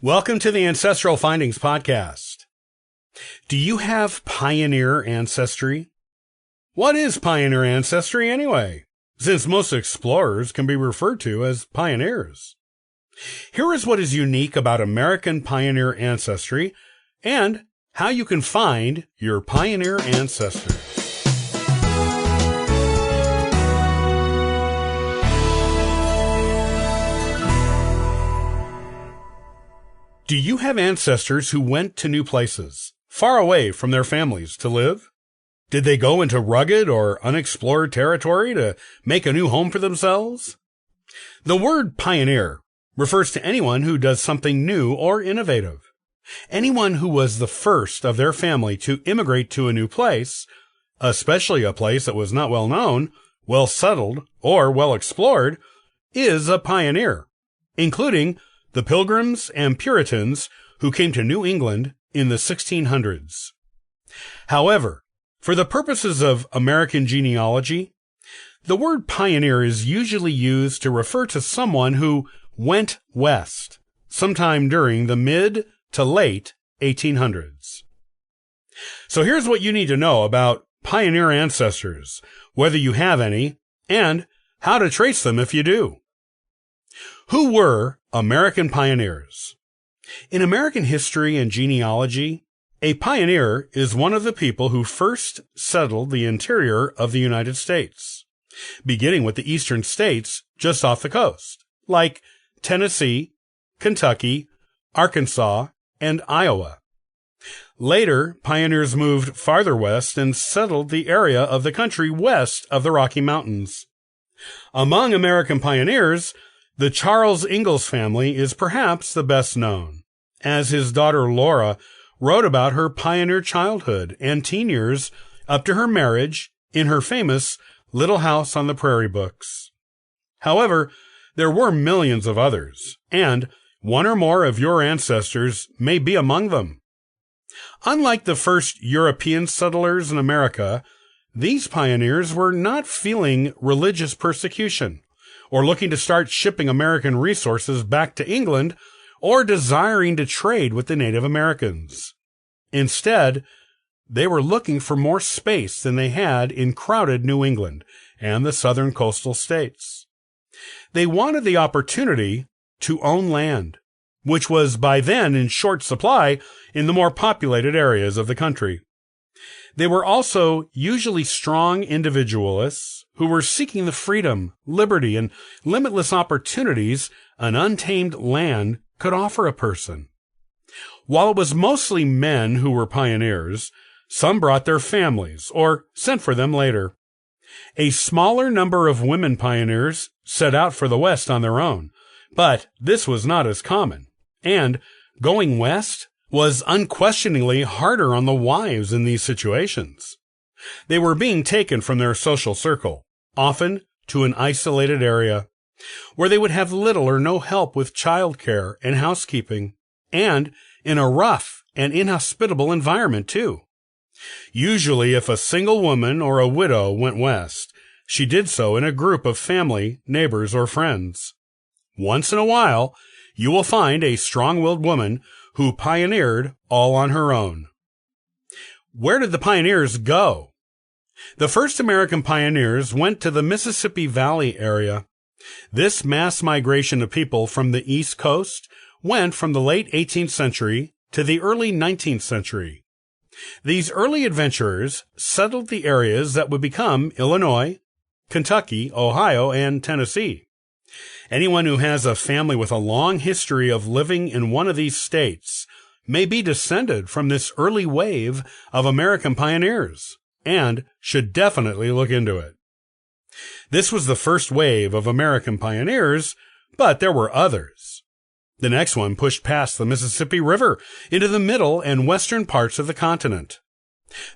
Welcome to the Ancestral Findings Podcast. Do you have pioneer ancestry? What is pioneer ancestry anyway, since most explorers can be referred to as pioneers? Here is what is unique about American pioneer ancestry and how you can find your pioneer ancestors. Do you have ancestors who went to new places, far away from their families, to live? Did they go into rugged or unexplored territory to make a new home for themselves? The word pioneer refers to anyone who does something new or innovative. Anyone who was the first of their family to immigrate to a new place, especially a place that was not well known, well settled, or well explored, is a pioneer, including the Pilgrims and Puritans who came to New England in the 1600s. However, for the purposes of American genealogy, the word pioneer is usually used to refer to someone who went west sometime during the mid to late 1800s. So here's what you need to know about pioneer ancestors, whether you have any, and how to trace them if you do. Who were American pioneers? In American history and genealogy, a pioneer is one of the people who first settled the interior of the United States, beginning with the eastern states just off the coast, like Tennessee, Kentucky, Arkansas, and Iowa. Later, pioneers moved farther west and settled the area of the country west of the Rocky Mountains. Among American pioneers, the Charles Ingalls family is perhaps the best known, as his daughter Laura wrote about her pioneer childhood and teen years up to her marriage in her famous Little House on the Prairie books. However, there were millions of others, and one or more of your ancestors may be among them. Unlike the first European settlers in America, these pioneers were not feeling religious persecution, or looking to start shipping American resources back to England, or desiring to trade with the Native Americans. Instead, they were looking for more space than they had in crowded New England and the southern coastal states. They wanted the opportunity to own land, which was by then in short supply in the more populated areas of the country. They were also usually strong individualists who were seeking the freedom, liberty, and limitless opportunities an untamed land could offer a person. While it was mostly men who were pioneers, some brought their families or sent for them later. A smaller number of women pioneers set out for the West on their own, but this was not as common, and going west was unquestioningly harder on the wives in these situations. They were being taken from their social circle, often to an isolated area, where they would have little or no help with childcare and housekeeping, and in a rough and inhospitable environment too. Usually, if a single woman or a widow went west, she did so in a group of family, neighbors, or friends. Once in a while, you will find a strong-willed woman who pioneered all on her own. Where did the pioneers go? The first American pioneers went to the Mississippi Valley area. This mass migration of people from the East Coast went from the late 18th century to the early 19th century. These early adventurers settled the areas that would become Illinois, Kentucky, Ohio, and Tennessee. Anyone who has a family with a long history of living in one of these states may be descended from this early wave of American pioneers, and should definitely look into it. This was the first wave of American pioneers, but there were others. The next one pushed past the Mississippi River into the middle and western parts of the continent.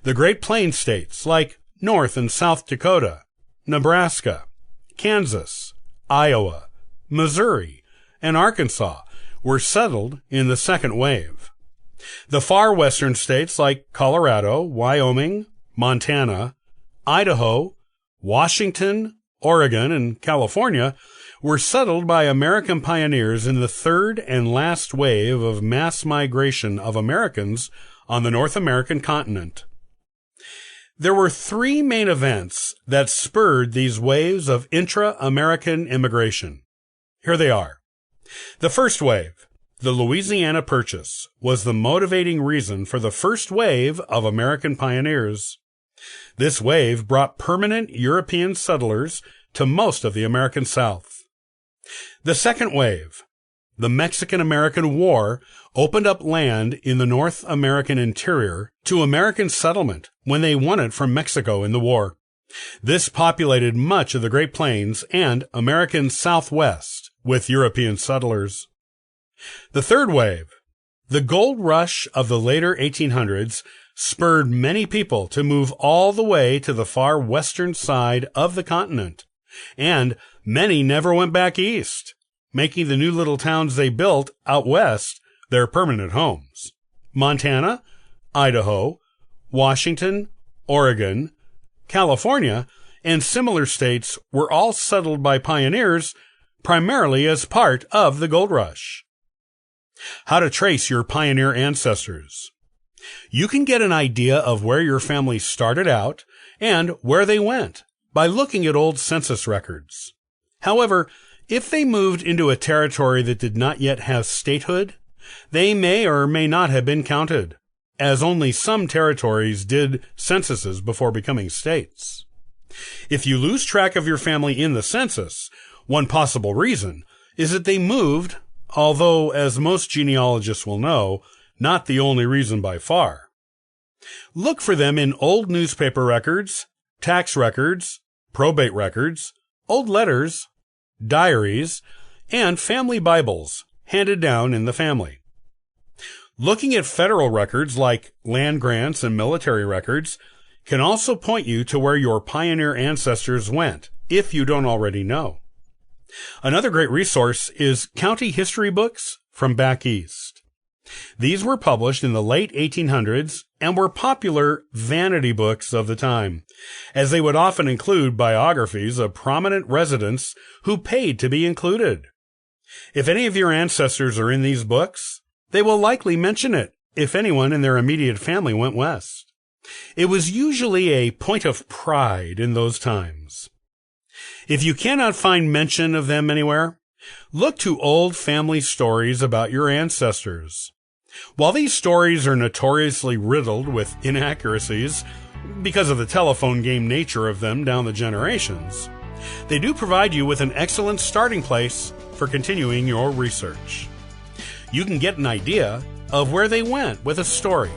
The Great Plains states like North and South Dakota, Nebraska, Kansas, Iowa, Missouri, and Arkansas were settled in the second wave. The far western states like Colorado, Wyoming, Montana, Idaho, Washington, Oregon, and California were settled by American pioneers in the third and last wave of mass migration of Americans on the North American continent. There were three main events that spurred these waves of intra-American immigration. Here they are. The first wave, the Louisiana Purchase, was the motivating reason for the first wave of American pioneers. This wave brought permanent European settlers to most of the American South. The second wave, the Mexican-American War, opened up land in the North American interior to American settlement when they won it from Mexico in the war. This populated much of the Great Plains and American Southwest with European settlers. The third wave, the gold rush of the later 1800s, spurred many people to move all the way to the far western side of the continent, and many never went back east, making the new little towns they built out west their permanent homes. Montana, Idaho, Washington, Oregon, California, and similar states were all settled by pioneers primarily as part of the gold rush. How to trace your pioneer ancestors. You can get an idea of where your family started out and where they went by looking at old census records. However, if they moved into a territory that did not yet have statehood, they may or may not have been counted, as only some territories did censuses before becoming states. If you lose track of your family in the census, one possible reason is that they moved, although, as most genealogists will know, not the only reason by far. Look for them in old newspaper records, tax records, probate records, old letters, diaries, and family Bibles handed down in the family. Looking at federal records like land grants and military records can also point you to where your pioneer ancestors went, if you don't already know. Another great resource is county history books from back east. These were published in the late 1800s and were popular vanity books of the time, as they would often include biographies of prominent residents who paid to be included. If any of your ancestors are in these books, they will likely mention it if anyone in their immediate family went west. It was usually a point of pride in those times. If you cannot find mention of them anywhere, look to old family stories about your ancestors. While these stories are notoriously riddled with inaccuracies because of the telephone game nature of them down the generations, they do provide you with an excellent starting place for continuing your research. You can get an idea of where they went with a story.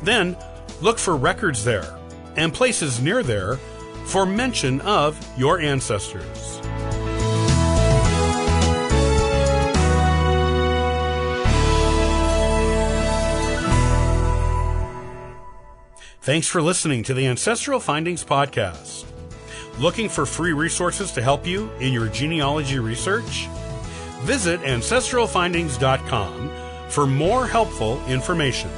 Then look for records there and places near there for mention of your ancestors. Thanks for listening to the Ancestral Findings Podcast. Looking for free resources to help you in your genealogy research? Visit ancestralfindings.com for more helpful information.